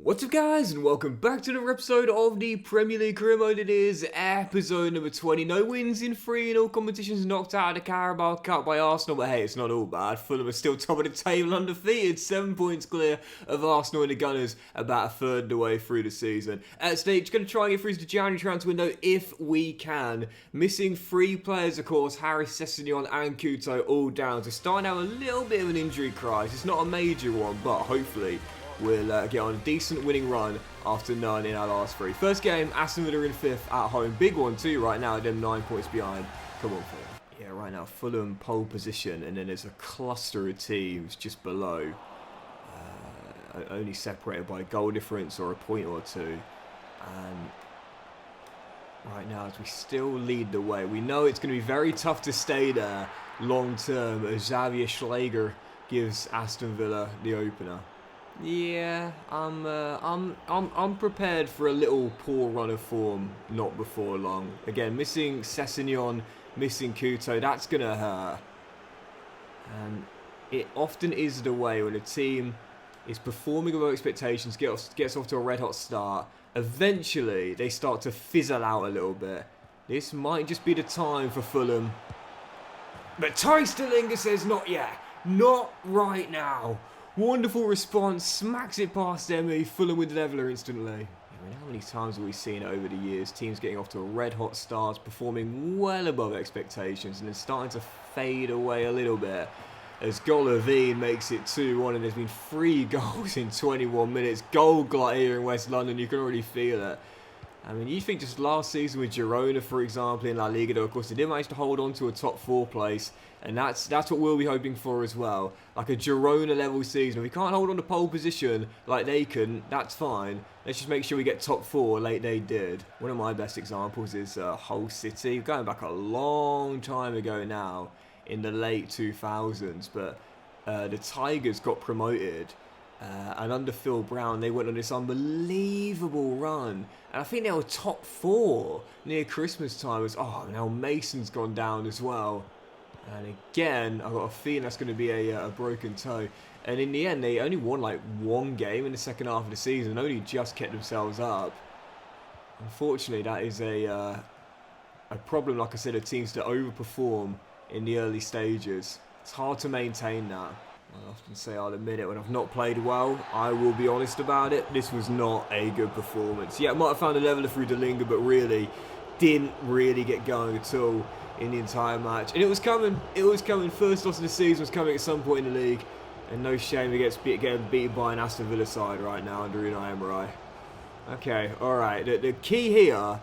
What's up guys, and welcome back to another episode of the Premier League Career Mode. It is episode number 20. No wins in 3 in all competitions, knocked out of the Carabao Cup by Arsenal, but hey, it's not all bad. Fulham are still top of the table undefeated, 7 points clear of Arsenal and the Gunners, about a third of the way through the season. At stage, going to try and get through to the January transfer window if we can. Missing 3 players, of course, Harry Sessegnon and Couto all down, so starting out a little bit of an injury crisis. It's not a major one, but hopefully we'll get on a decent winning run after 9 in our last 3. First game, Aston Villa in 5th at home. Big one too right now, them 9 points behind. Come on, Fulham. Yeah, right now, Fulham pole position, and then there's a cluster of teams just below. Only separated by a goal difference or a point or two. And right now, as we still lead the way, we know it's going to be very tough to stay there long term as Xavier Schläger gives Aston Villa the opener. Yeah, I'm prepared for a little poor run of form not before long. Again, missing Sessegnon, missing Couto, that's going to hurt. And it often is the way when a team is performing above expectations, gets off to a red-hot start. Eventually, they start to fizzle out a little bit. This might just be the time for Fulham. But Sterling says not yet. Not right now. Wonderful response, smacks it past Emi, Fulham with the leveller instantly. I mean, how many times have we seen it over the years? Teams getting off to a red-hot start, performing well above expectations, and then starting to fade away a little bit. As Golovin makes it 2-1, and there's been 3 goals in 21 minutes. Goal glut here in West London, you can already feel it. I mean, you think just last season with Girona, for example, in La Liga, though, of course, they did manage to hold on to a top 4 place. And that's what we'll be hoping for as well. Like a Girona-level season. If we can't hold on to pole position like they can, that's fine. Let's just make sure we get top 4 like they did. One of my best examples is Hull City. Going back a long time ago now, in the late 2000s. But the Tigers got promoted. And under Phil Brown, they went on this unbelievable run. And I think they were top 4 near Christmas time. Now Mason's gone down as well. And again, I've got a feeling that's going to be a broken toe. And in the end, they only won like 1 game in the second half of the season. Only just kept themselves up. Unfortunately, that is a problem, like I said, of teams that overperform in the early stages. It's hard to maintain that. I often say I'll admit it when I've not played well. I will be honest about it. This was not a good performance. Yeah, I might have found a leveller through Delinga, but really didn't really get going at all in the entire match. And it was coming. It was coming. First loss of the season was coming at some point in the league. And no shame against getting beaten by an Aston Villa side right now under Unai Emery. Okay, alright. The key here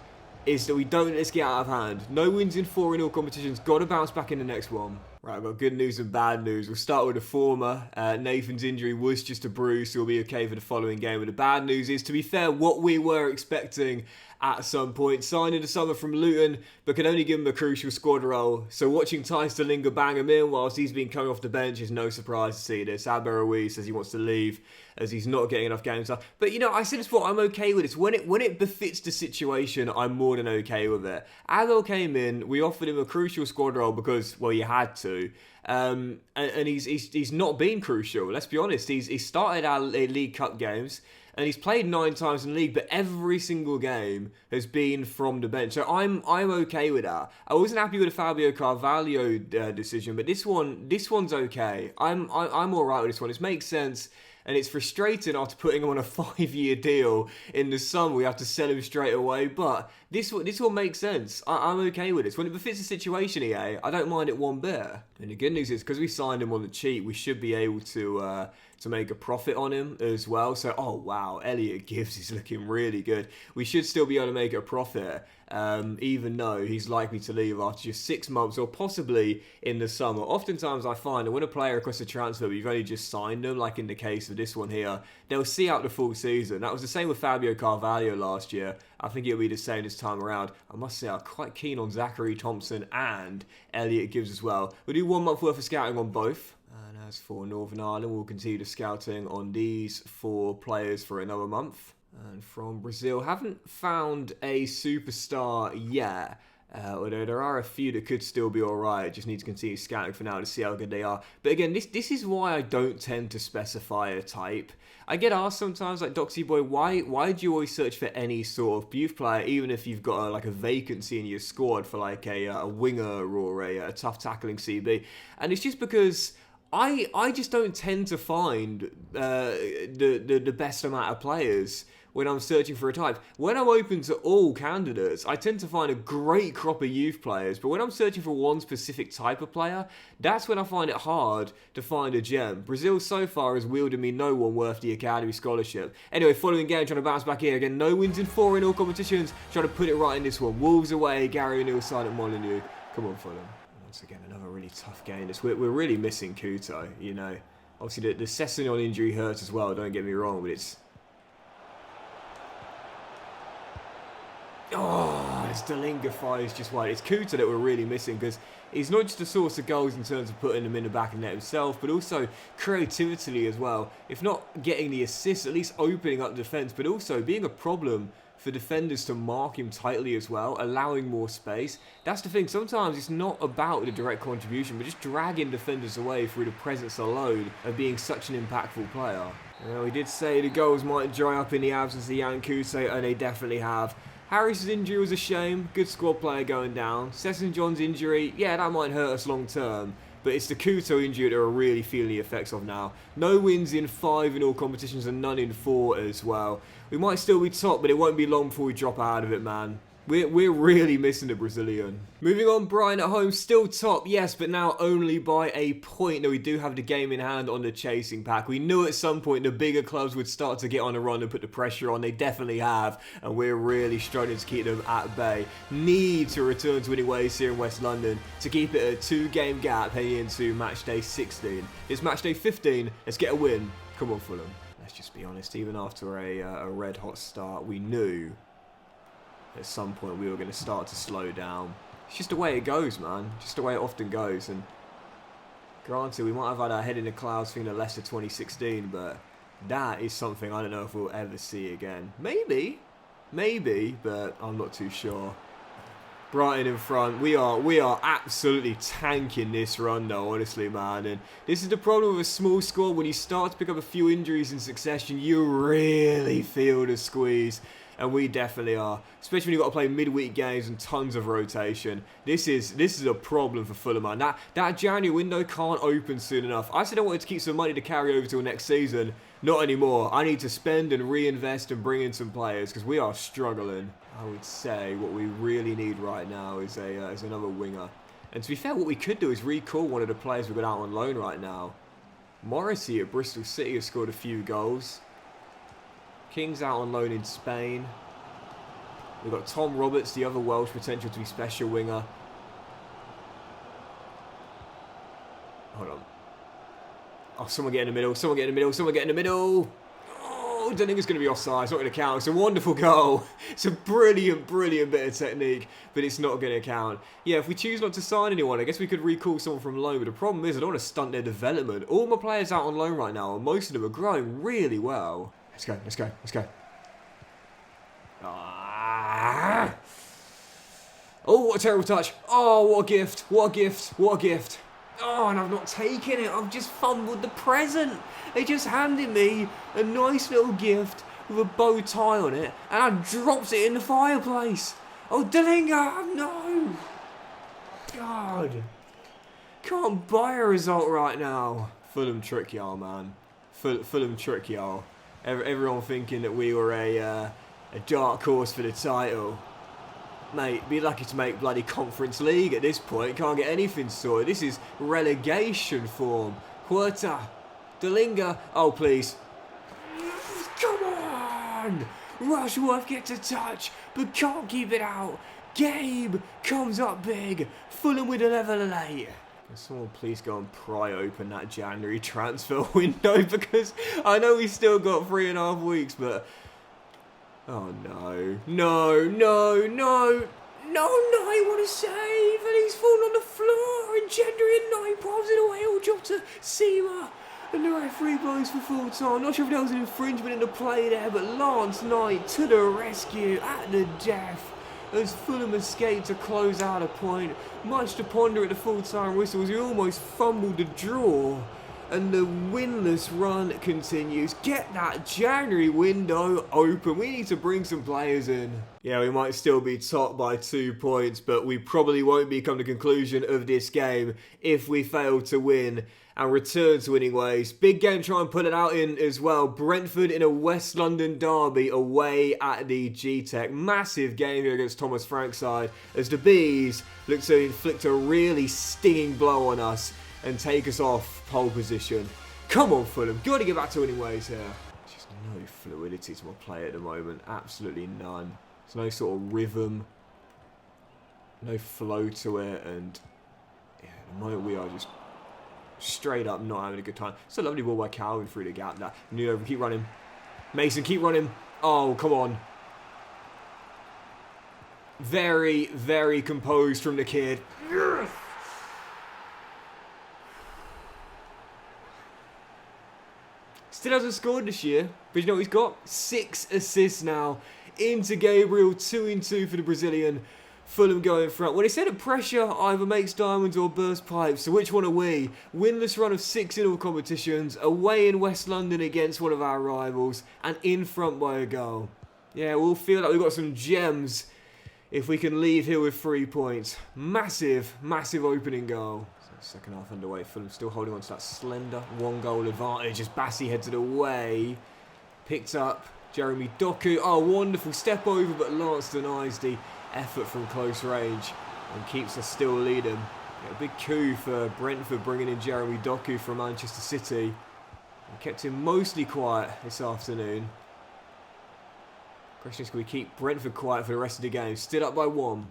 is that we don't let this get out of hand. No wins in 4 in all competitions. Got to bounce back in the next one. Right, I've got good news and bad news. We'll start with the former. Nathan's injury was just a bruise, so we'll be okay for the following game. But the bad news is, to be fair, what we were expecting at some point. Signed in the summer from Luton, but could only give him a crucial squad role. So watching Sterling bang him in whilst he's been coming off the bench is no surprise to see this. Alberoui says he wants to leave as he's not getting enough game time. But, you know, I said this before, I'm okay with this. When it befits the situation, I'm more than okay with it. Abel came in, we offered him a crucial squad role because, well, you had to. And he's not been crucial, let's be honest. He's started our League Cup games, and he's played 9 times in the league, but every single game has been from the bench. So I'm okay with that. I wasn't happy with the Fabio Carvalho decision, but this one's okay. I'm all right with this one. It makes sense. And it's frustrating after putting him on a 5-year deal in the summer. We have to sell him straight away. But this one makes sense. I'm okay with this. When it befits the situation, EA, I don't mind it one bit. And the good news is, because we signed him on the cheap, we should be able to make a profit on him as well. So, oh wow, Elliot Gibbs is looking really good. We should still be able to make a profit, even though he's likely to leave after just 6 months or possibly in the summer. Oftentimes I find that when a player requests a transfer, but you've only just signed them, like in the case of this one here, they'll see out the full season. That was the same with Fabio Carvalho last year. I think it'll be the same this time around. I must say I'm quite keen on Zachary Thompson and Elliot Gibbs as well. We'll do 1 month worth of scouting on both. And as for Northern Ireland, we'll continue the scouting on these 4 players for another month. And from Brazil, haven't found a superstar yet. Although there are a few that could still be alright, just need to continue scouting for now to see how good they are. But again, this is why I don't tend to specify a type. I get asked sometimes, like, Doxy Boy, why do you always search for any sort of youth player, even if you've got a vacancy in your squad for like a winger or a tough tackling CB? And it's just because I just don't tend to find the best amount of players when I'm searching for a type. When I'm open to all candidates, I tend to find a great crop of youth players, but when I'm searching for one specific type of player, that's when I find it hard to find a gem. Brazil so far has wielded me no one worth the Academy Scholarship. Anyway, following game, trying to bounce back here again. No wins in 4 in all competitions. Trying to put it right in this one. Wolves away, Gary O'Neill side at Molineux. Come on, Fulham. Once again, another really tough game. We're really missing Couto, you know. Obviously, the Sessegnon injury hurts as well, don't get me wrong, but it's... Oh, this Dalinga fire is just wide. It's Couto that we're really missing, because he's not just a source of goals in terms of putting them in the back of the net himself, but also creativity as well. If not getting the assists, at least opening up the defence, but also being a problem for defenders to mark him tightly as well, allowing more space. That's the thing, sometimes it's not about the direct contribution, but just dragging defenders away through the presence alone of being such an impactful player. Well, we did say the goals might dry up in the absence of Jan Couto, and they definitely have. Harris's injury was a shame, good squad player going down. Sessegno's injury, yeah, that might hurt us long term, but it's the Couto injury that we're really feeling the effects of now. No wins in 5 in all competitions and none in 4 as well. We might still be top, but it won't be long before we drop out of it, man. We're really missing the Brazilian. Moving on, Brighton at home, still top, yes, but now only by a point. Though we do have the game in hand on the chasing pack. We knew at some point the bigger clubs would start to get on a run and put the pressure on. They definitely have, and we're really struggling to keep them at bay. Need to return to winning ways here in West London to keep it a 2-game gap heading into match day 16. It's match day 15. Let's get a win. Come on, Fulham. Let's just be honest. Even after a red-hot start, we knew at some point we were going to start to slow down. It's just the way it goes, man. Just the way it often goes. And granted, we might have had our head in the clouds thinking of Leicester 2016, but that is something I don't know if we'll ever see again. Maybe, but I'm not too sure. Brighton in front. We are absolutely tanking this run though, honestly, man. And this is the problem with a small squad. When you start to pick up a few injuries in succession, you really feel the squeeze. And we definitely are, especially when you've got to play midweek games and tons of rotation. This is a problem for Fulham, man. That January window can't open soon enough. I said I wanted to keep some money to carry over till next season. Not anymore. I need to spend and reinvest and bring in some players because we are struggling. I would say what we really need right now is another winger. And to be fair, what we could do is recall one of the players we've got out on loan right now. Morrissey at Bristol City has scored a few goals. King's out on loan in Spain. We've got Tom Roberts, the other Welsh potential to be special winger. Hold on. Oh, someone get in the middle. Someone get in the middle. Someone get in the middle. Oh, I don't think it's going to be offside. It's not going to count. It's a wonderful goal. It's a brilliant bit of technique, but it's not going to count. Yeah, if we choose not to sign anyone, I guess we could recall someone from loan, but the problem is I don't want to stunt their development. All my players out on loan right now, and most of them are growing really well. Let's go. Ah. Oh, what a terrible touch. Oh, what a gift. Oh, and I've not taken it. I've just fumbled the present. They just handed me a nice little gift with a bow tie on it, and I dropped it in the fireplace. Oh, Dalinga, no. God. Can't buy a result right now. Fulham trick y'all, man. Fulham trick y'all. Everyone thinking that we were a dark horse for the title. Mate, be lucky to make bloody Conference League at this point. Can't get anything sorted. This is relegation form. Huerta. Dalinga. Oh, please. Come on! Rushworth gets a touch, but can't keep it out. Gabe comes up big. Fulham with a level of 8. Can someone please go and pry open that January transfer window, because I know we still got 3.5 weeks, but... Oh no. No, what a save! And he's fallen on the floor, and Gendry and Knight palms it away, all dropped to Seema. And the referee blows for full time. Not sure if there was an infringement in the play there, but Lance Knight to the rescue at the death. as Fulham escaped to close out a point. Much to ponder at the full-time whistle as we almost fumbled the draw. And the winless run continues. Get that January window open. We need to bring some players in. Yeah, we might still be top by 2 points, but we probably won't be come to the conclusion of this game if we fail to win and return to winning ways. Big game, try and put it out in as well. Brentford in a West London derby away at the G-Tech. Massive game here against Thomas Frank's side as the Bees look to inflict a really stinging blow on us and take us off pole position. Come on, Fulham. Got to get back to winning ways here. Just no fluidity to my play at the moment. Absolutely none. There's no sort of rhythm. No flow to it. And yeah, at the moment we are just straight up not having a good time. It's a lovely ball by Calvin through the gap there. Nuno, keep running. Mason, keep running. Oh, come on. Very, very composed from the kid. Yes! Still hasn't scored this year, but you know what he's got? 6 assists now. Into Gabriel, 2-2 for the Brazilian. Fulham going front. Well, they said that pressure either makes diamonds or bursts pipes, so which one are we? Winless run of 6 in all competitions, away in West London against one of our rivals, and in front by a goal. Yeah, we'll feel like we've got some gems if we can leave here with 3 points. Massive, massive opening goal. Second half underway, Fulham still holding on to that slender 1-goal advantage as Bassi heads it away. Picked up Jeremy Doku. Oh, wonderful step over, but Lance denies the effort from close range and keeps us still leading. Yeah, a big coup for Brentford bringing in Jeremy Doku from Manchester City. And kept him mostly quiet this afternoon. Question is, can we keep Brentford quiet for the rest of the game? Still up by 1.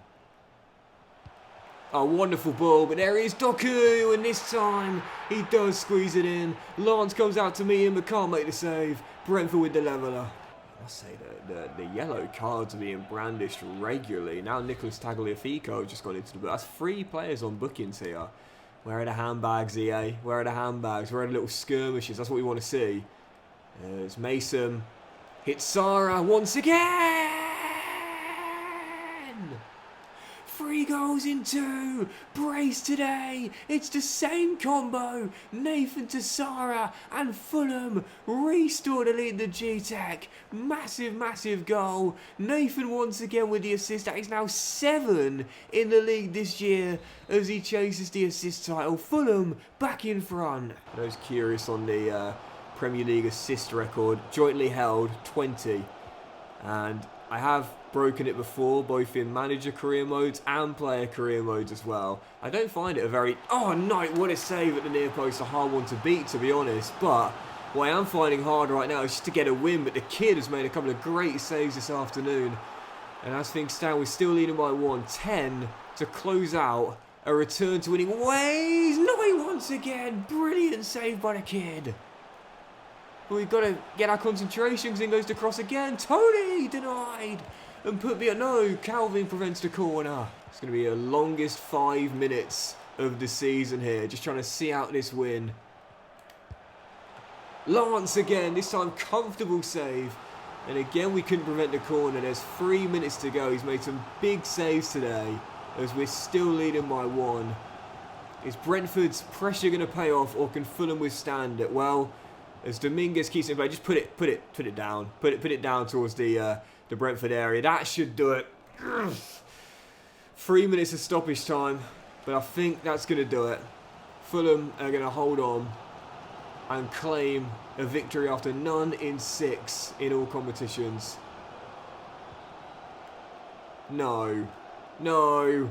Oh, wonderful ball, but there is Doku, and this time he does squeeze it in. Lance comes out to meet him, but can't make the save. Brentford with the leveller. I must say that the yellow cards are being brandished regularly. Now Nicholas Tagliafico has just gone into the book. That's 3 players on bookings here. Where are the handbags, EA? Where are the handbags? Where are the little skirmishes? That's what we want to see. As Mason hits Sarah once again. 3 goals in 2. Brace today. It's the same combo. Nathan to Sarah and Fulham restore to lead the G-Tech. Massive, massive goal. Nathan once again with the assist. That is now 7 in the league this year as he chases the assist title. Fulham back in front. Those curious on the Premier League assist record. Jointly held 20. And I have broken it before, both in manager career modes and player career modes as well. I don't find it a very... Oh, no, what a save at the near post. A hard one to beat, to be honest. But what I am finding hard right now is just to get a win. But the kid has made a couple of great saves this afternoon. And as things stand, we're still leading by 1. 10 to close out a return to winning ways. 9 once again. Brilliant save by the kid. But we've got to get our concentration because in goes to cross again. Tony denied. And put me... No, Calvin prevents the corner. It's going to be the longest 5 minutes of the season here. Just trying to see out this win. Lance again. This time comfortable save. And again we couldn't prevent the corner. There's 3 minutes to go. He's made some big saves today as we're still leading by 1. Is Brentford's pressure going to pay off or can Fulham withstand it? Well, as Dominguez keeps it in play, just put it down. Put it down towards the Brentford area. That should do it. 3 minutes of stoppage time, but I think that's going to do it. Fulham are going to hold on and claim a victory after none in 6 in all competitions. No. No.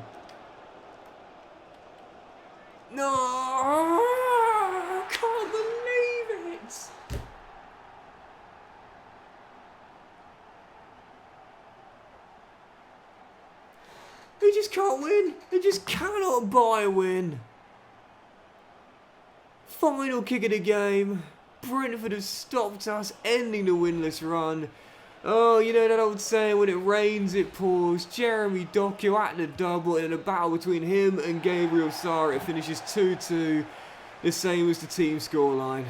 No! Can't believe it! They just can't win. They just cannot buy a win. Final kick of the game. Brentford have stopped us, ending the winless run. Oh, you know that old saying, when it rains, it pours. Jeremy Doku at the double, and in a battle between him and Gabriel Sarr, it finishes 2-2, the same as the team scoreline.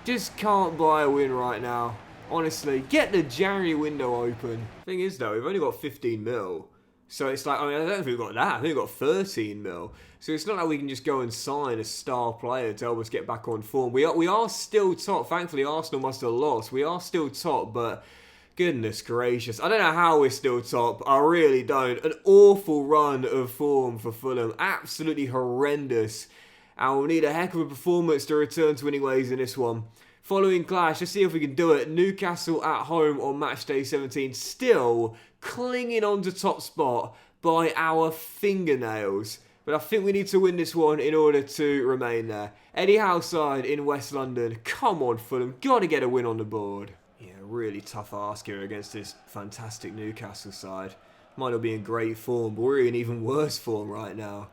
Just can't buy a win right now. Honestly, get the January window open. Thing is though, we've only got 15 mil. So it's like, I mean, I don't know if we've got that. I think we've got 13 mil. So it's not like we can just go and sign a star player to help us get back on form. We are still top. Thankfully, Arsenal must have lost. We are still top, but goodness gracious. I don't know how we're still top. I really don't. An awful run of form for Fulham. Absolutely horrendous. And we'll need a heck of a performance to return to winning ways in this one. Following clash, let's see if we can do it. Newcastle at home on match day 17. Still clinging on to top spot by our fingernails. But I think we need to win this one in order to remain there. Eddie Howe side in West London. Come on, Fulham. Got to get a win on the board. Yeah, really tough ask here against this fantastic Newcastle side. Might not be in great form, but we're in even worse form right now.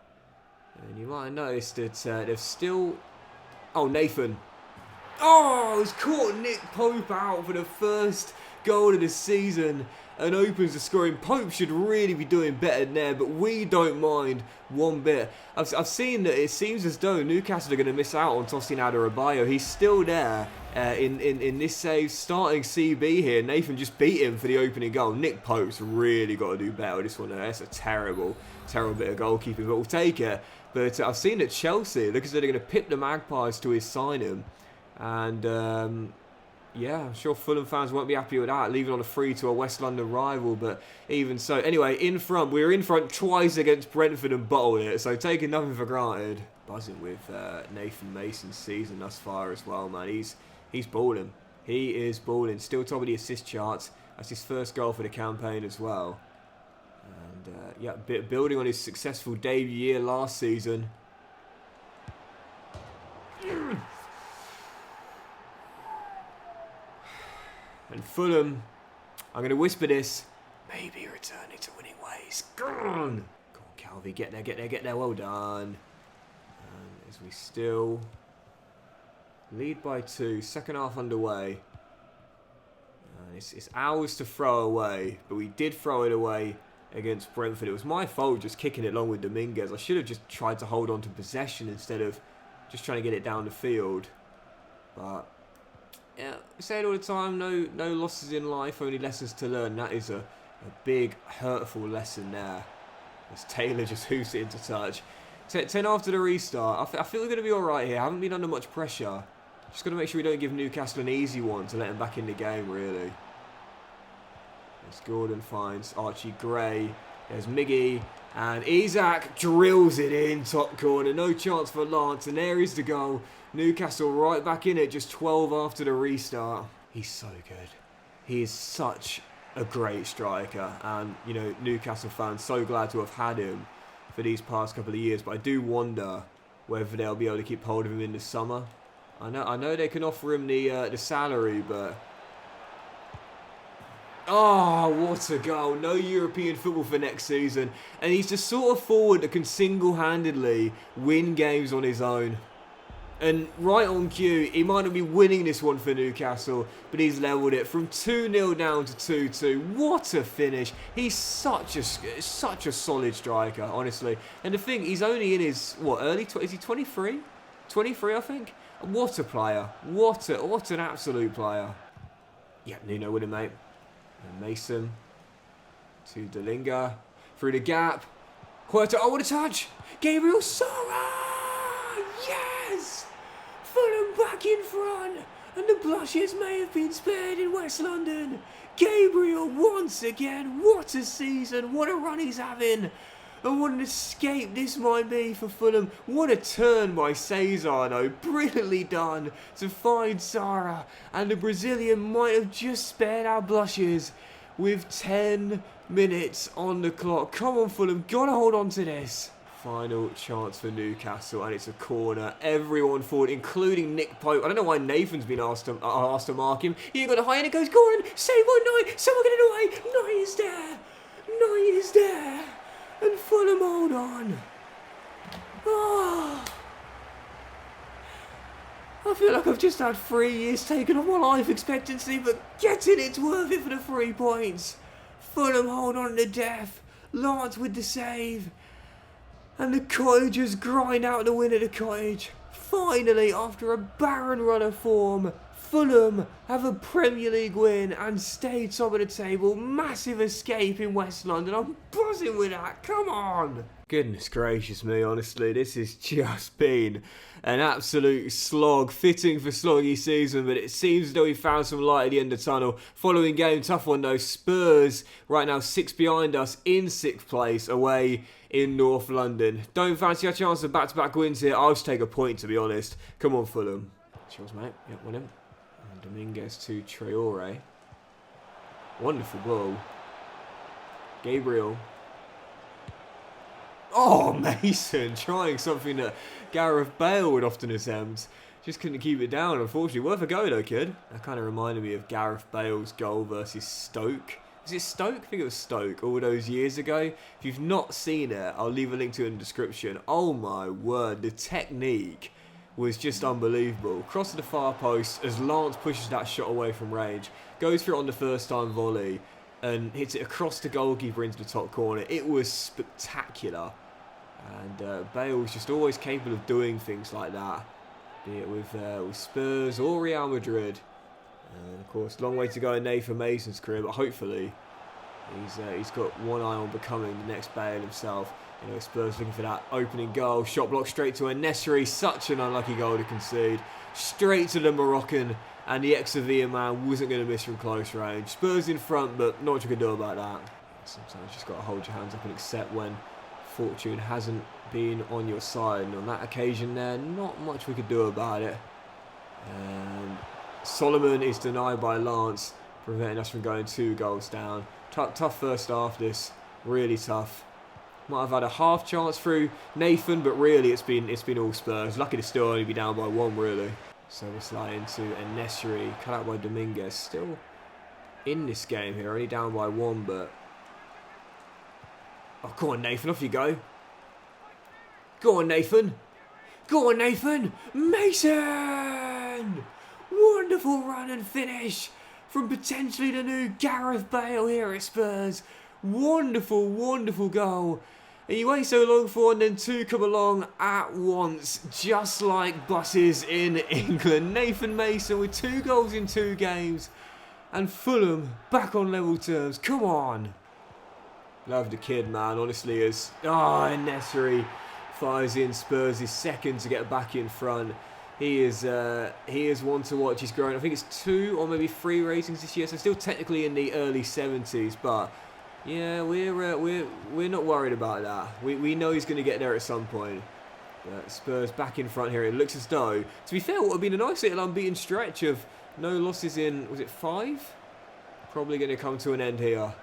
And you might have noticed that they've still... Oh, Nathan. Oh, it's caught Nick Pope out for the first goal of the season and opens the scoring. Pope should really be doing better than there, but we don't mind one bit. I've seen that it seems as though Newcastle are going to miss out on Tosin Adarabioyo. He's still there in this save, starting CB here. Nathan just beat him for the opening goal. Nick Pope's really got to do better with this one. That's a terrible bit of goalkeeping, but we'll take it. But I've seen that Chelsea, look as though they're going to pip the Magpies to his signing. And, yeah, I'm sure Fulham fans won't be happy with that, leaving on a free to a West London rival, but even so. Anyway, in front, we were in front twice against Brentford and bottled it, so taking nothing for granted. Buzzing with Nathan Mason's season thus far as well, man. He's balling. He is balling. Still top of the assist charts. That's his first goal for the campaign as well. And, yeah, building on his successful debut year last season. And Fulham, I'm going to whisper this, maybe returning to winning ways. Go on, Calvi, get there, well done. And as we still lead by 2, second half underway. And it's ours to throw away, but we did throw it away against Brentford. It was my fault just kicking it long with Dominguez. I should have just tried to hold on to possession instead of just trying to get it down the field. But... yeah, I say it all the time, no losses in life, only lessons to learn. That is a big, hurtful lesson there. As Taylor just hoops it into touch. 10 after the restart. I feel we're going to be alright here. I haven't been under much pressure. Just got to make sure we don't give Newcastle an easy one to let them back in the game, really. As Gordon finds Archie Gray. There's Miggy. And Isak drills it in, top corner. No chance for Lance. And there is the goal. Newcastle right back in it, just 12 after the restart. He's so good. He is such a great striker. And, you know, Newcastle fans so glad to have had him for these past couple of years. But I do wonder whether they'll be able to keep hold of him in the summer. I know they can offer him the salary, but... oh, what a goal. No European football for next season. And he's the sort of forward that can single-handedly win games on his own. And right on cue, he might not be winning this one for Newcastle, but he's levelled it from 2-0 down to 2-2. What a finish. He's such a solid striker, honestly. And the thing, he's only in his, is he 23? 23, I think? What a player. What an absolute player. Yeah, Nuno with him, mate. And Mason to Delinga. Through the gap. Huerta, oh, what a touch. Gabriel Sara! Yes! Fulham back in front. And the blushes may have been spared in West London. Gabriel once again. What a season. What a run he's having. And what an escape this might be for Fulham. What a turn by Cesar, though. Brilliantly done to find Sara. And the Brazilian might have just spared our blushes with 10 minutes on the clock. Come on, Fulham. Gotta hold on to this. Final chance for Newcastle, and it's a corner. Everyone forward, including Nick Pope. I don't know why Nathan's been asked to mark him. He got a high, and it goes, go on, save on Knight. Someone get it away. Knight is there. Knight is there. And Fulham hold on. Oh. I feel like I've just had 3 years taken off my life expectancy, but getting it's worth it for the 3 points. Fulham hold on to death. Lance with the save. And the Cottagers grind out the win at the Cottage. Finally, after a barren run of form, Fulham have a Premier League win and stay top of the table. Massive escape in West London. I'm buzzing with that. Come on. Goodness gracious me, honestly, this has just been an absolute slog, fitting for sloggy season, but it seems as though we found some light at the end of the tunnel. Following game, tough one though, Spurs right now 6 behind us in 6th place away in North London. Don't fancy our chance of back-to-back wins here. I'll just take a point, to be honest. Come on, Fulham. Cheers, mate. Yep, win him. And Dominguez to Traore. Wonderful ball. Gabriel. Oh, Mason trying something that Gareth Bale would often attempt. Just couldn't keep it down, unfortunately. Worth a go, though, kid. That kind of reminded me of Gareth Bale's goal versus Stoke. Was it Stoke? I think it was Stoke all those years ago. If you've not seen it, I'll leave a link to it in the description. Oh, my word. The technique was just unbelievable. Cross to the far post as Lance pushes that shot away from range. Goes for it on the first time volley and hits it across the goalkeeper into the top corner. It was spectacular. And Bale's just always capable of doing things like that, be it with Spurs or Real Madrid. And of course, long way to go in Nathan Mason's career, but hopefully he's got one eye on becoming the next Bale himself. You know, Spurs looking for that opening goal, shot block straight to Nesri. Such an unlucky goal to concede. Straight to the Moroccan, and the ex-Sevilla man wasn't going to miss from close range. Spurs in front, but not much you can do about that. Sometimes you just got to hold your hands up and accept when fortune hasn't been on your side, and on that occasion there, not much we could do about it. And Solomon is denied by Lance, preventing us from going 2 goals down. Tough first half this, really tough. Might have had a half chance through Nathan, but really it's been all Spurs. Lucky to still only be down by 1, really. So we're sliding to Nesri, cut out by Dominguez, still in this game here, only down by 1, but oh, come on, Nathan, off you go. Go on, Nathan. Go on, Nathan. Mason! Wonderful run and finish from potentially the new Gareth Bale here at Spurs. Wonderful, wonderful goal. And you wait so long for, and then 2 come along at once, just like buses in England. Nathan Mason with 2 goals in 2 games. And Fulham back on level terms. Come on. Love the kid, man, honestly, as Nesri fires in Spurs' second to get back in front. He is one to watch. He's growing. I think it's 2 or maybe 3 ratings this year, so still technically in the early 70s. But yeah, we're not worried about that. We know he's going to get there at some point. But Spurs back in front here. It looks as though, to be fair, what would have been a nice little unbeaten stretch of no losses in, was it 5? Probably going to come to an end here.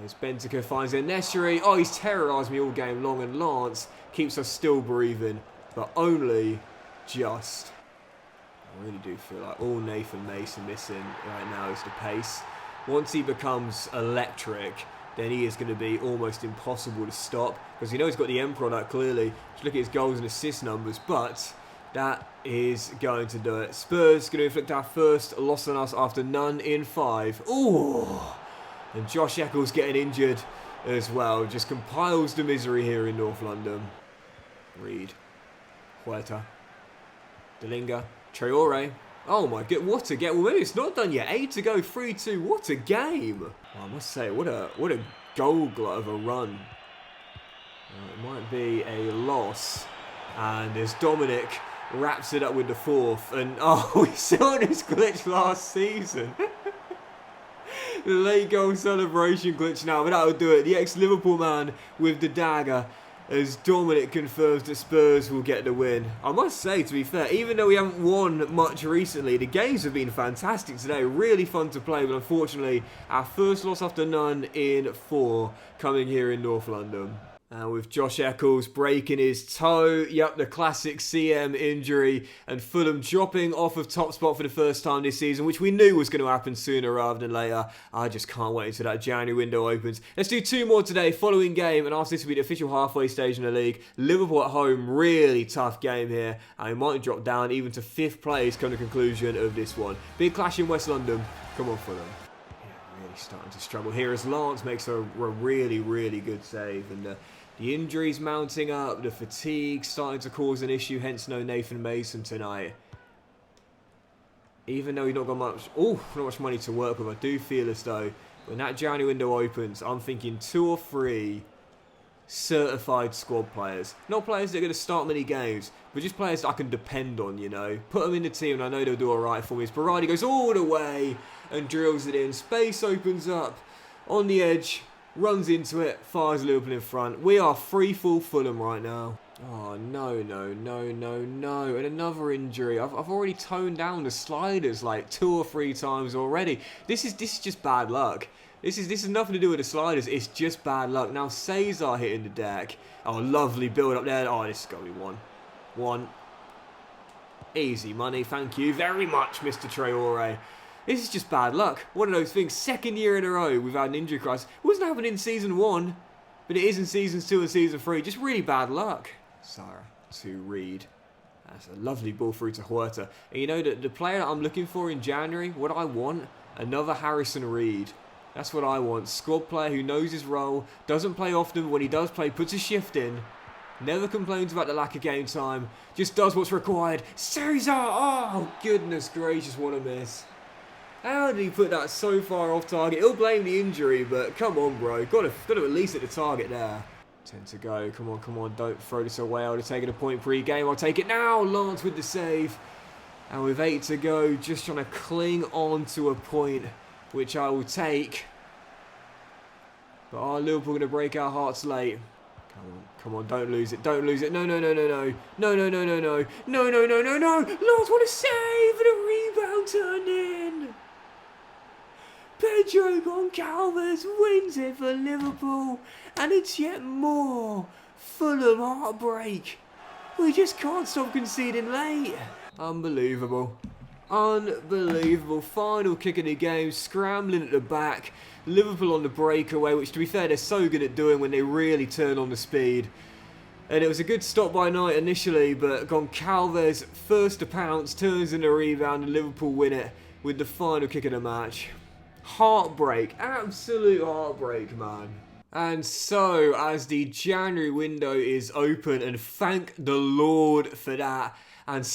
As Bentaker finds a Nesri. Oh, he's terrorised me all game long, and Lance keeps us still breathing, but only just. I really do feel like all Nathan Mason missing right now is the pace. Once he becomes electric, then he is going to be almost impossible to stop, because you know he's got the end product clearly. Just look at his goals and assist numbers, but that is going to do it. Spurs going to inflict our first loss on us after none in 5. Ooh! And Josh Eccles getting injured as well. Just compiles the misery here in North London. Reed. Huerta. Delinga. Traore. Oh my god, what a game. Well, maybe it's not done yet. 8 to go, 3-2. What a game. Well, I must say, what a goal glut of a run. It might be a loss. And as Dominic wraps it up with the 4th. And oh, we saw this glitch last season. The late goal celebration glitch now, but that'll do it. The ex-Liverpool man with the dagger, as Dominic confirms that Spurs will get the win. I must say, to be fair, even though we haven't won much recently, the games have been fantastic today. Really fun to play, but unfortunately, our first loss after none in 4 coming here in North London. And with Josh Eccles breaking his toe, yep, the classic CM injury, and Fulham dropping off of top spot for the first time this season, which we knew was going to happen sooner rather than later. I just can't wait until that January window opens. Let's do 2 more today, following game, and after this will be the official halfway stage in the league. Liverpool at home, really tough game here, and we might drop down even to 5th place come the conclusion of this one. Big clash in West London. Come on, Fulham. Really starting to struggle here as Lance makes a really, really good save, and the injuries mounting up, the fatigue starting to cause an issue, hence no Nathan Mason tonight. Even though he's not got not much money to work with, I do feel as though when that January window opens, I'm thinking 2 or 3 certified squad players. Not players that are going to start many games, but just players that I can depend on, you know. Put them in the team and I know they'll do alright for me. As Berardi goes all the way and drills it in. Space opens up on the edge, runs into it, fires Liverpool in front. We are free full Fulham right now. Oh, no. And another injury. I've already toned down the sliders like 2 or 3 times already. This is just bad luck. This is nothing to do with the sliders. It's just bad luck. Now Cesar hitting the deck. Oh, lovely build up there. Oh, this is going to be 1. Easy money. Thank you very much, Mr. Traore. This is just bad luck. One of those things. 2nd year in a row we've had an injury crisis. It wasn't happening in season 1, but it is in seasons 2 and season 3. Just really bad luck. Sarah to Reed. That's a lovely ball through to Huerta. And you know, the player that I'm looking for in January, what I want? Another Harrison Reed. That's what I want. Squad player who knows his role, doesn't play often, but when he does play, puts a shift in. Never complains about the lack of game time. Just does what's required. Cesar! Oh, goodness gracious, what a miss. How did he put that so far off target? He'll blame the injury, but come on, bro. Got to at least hit the target there. 10 to go. Come on. Don't throw this away. I would have taken a point pre-game. I'll take it now. Lance with the save. And with 8 to go, just trying to cling on to a point, which I will take. But are Liverpool going to break our hearts late? Come on, don't lose it. No. Lance, what a save! And a rebound turned in. Pedro Goncalves wins it for Liverpool. And it's yet more Fulham heartbreak. We just can't stop conceding late. Unbelievable. Final kick of the game, scrambling at the back. Liverpool on the breakaway, which to be fair, they're so good at doing when they really turn on the speed. And it was a good stop by Knight initially, but Goncalves, first to pounce, turns in a rebound and Liverpool win it with the final kick of the match. Heartbreak, absolute heartbreak, man. And so, as the January window is open, and thank the Lord for that, and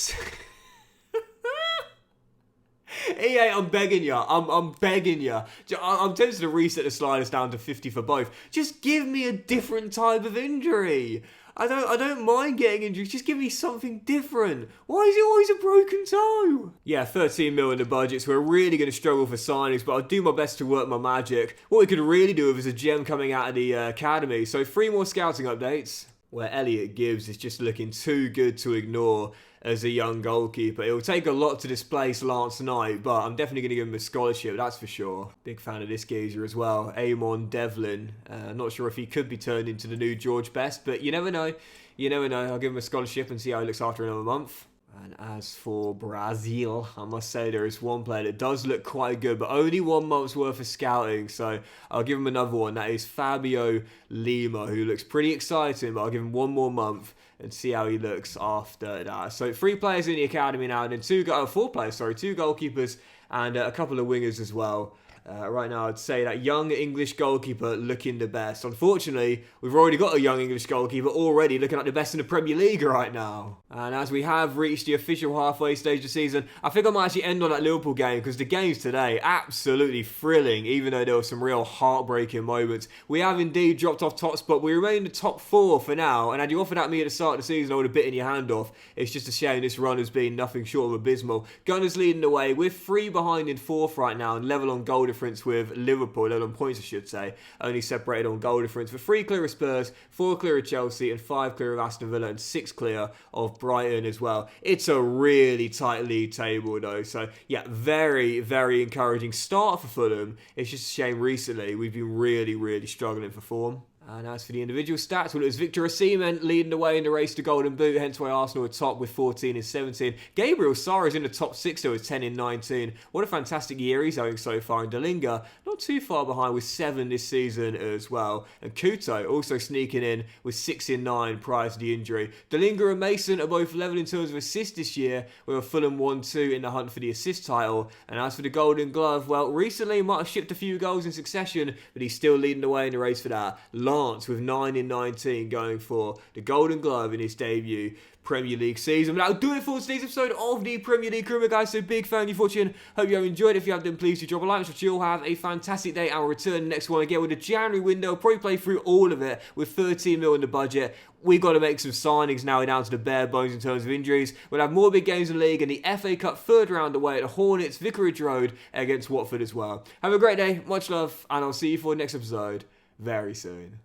EA, I'm begging you. I'm begging you. I'm tempted to reset the sliders down to 50 for both. Just give me a different type of injury. I don't mind getting injuries. Just give me something different. Why is it always a broken toe? Yeah, 13 mil in the budget, so we're really going to struggle for signings, but I'll do my best to work my magic. What we could really do with is a gem coming out of the academy. So 3 more scouting updates, where Elliot Gibbs is just looking too good to ignore as a young goalkeeper. It will take a lot to displace Lance Knight, but I'm definitely going to give him a scholarship, that's for sure. Big fan of this geezer as well, Amon Devlin. Not sure if he could be turned into the new George Best, but you never know. I'll give him a scholarship and see how he looks after another month. And as for Brazil, I must say there is one player that does look quite good, but only 1 month's worth of scouting, so I'll give him another one. That is Fabio Lima, who looks pretty exciting, but I'll give him 1 more month and see how he looks after that. So 3 players in the academy now, and then 2 goalkeepers and a couple of wingers as well. Right now, I'd say that young English goalkeeper looking the best. Unfortunately, we've already got a young English goalkeeper already looking like the best in the Premier League right now. And as we have reached the official halfway stage of the season, I think I might actually end on that Liverpool game because the games today, absolutely thrilling, even though there were some real heartbreaking moments. We have indeed dropped off top spot. We remain in the top 4 for now, and had you offered at me at the start of the season, I would have bitten your hand off. It's just a shame this run has been nothing short of abysmal. Gunners leading the way. We're 3 behind in 4th right now and level on goal difference with Liverpool, level on points I should say, only separated on goal difference, with 3 clear of Spurs, 4 clear of Chelsea and 5 clear of Aston Villa and 6 clear of Brighton as well. It's a really tight league table though, so yeah, very, very encouraging start for Fulham. It's just a shame recently we've been really struggling for form. And as for the individual stats, well, it was Victor Osimhen leading the way in the race to Golden Boot, hence why Arsenal are top with 14 and 17. Gabriel Sara is in the top 6 though with 10 and 19. What a fantastic year he's having so far. And Dalinga not too far behind with 7 this season as well. And Kuto also sneaking in with 6 and 9 prior to the injury. Dalinga and Mason are both level in terms of assists this year, with a Fulham 1-2 in the hunt for the assist title. And as for the Golden Glove, well, recently might have shipped a few goals in succession, but he's still leading the way in the race for that. chance with 9 in 19 going for the Golden Glove in his debut Premier League season. But that'll do it for today's episode of the Premier League Crewman, guys. So big thank you for watching. Hope you have enjoyed. If you have, then please do drop a like. So you'll have a fantastic day. I'll return the next one again with the January window. Probably play through all of it with 13 mil in the budget. We've got to make some signings now. We're down to the bare bones in terms of injuries. We'll have more big games in the league and the FA Cup third round away at the Hornets, Vicarage Road against Watford as well. Have a great day. Much love, and I'll see you for the next episode very soon.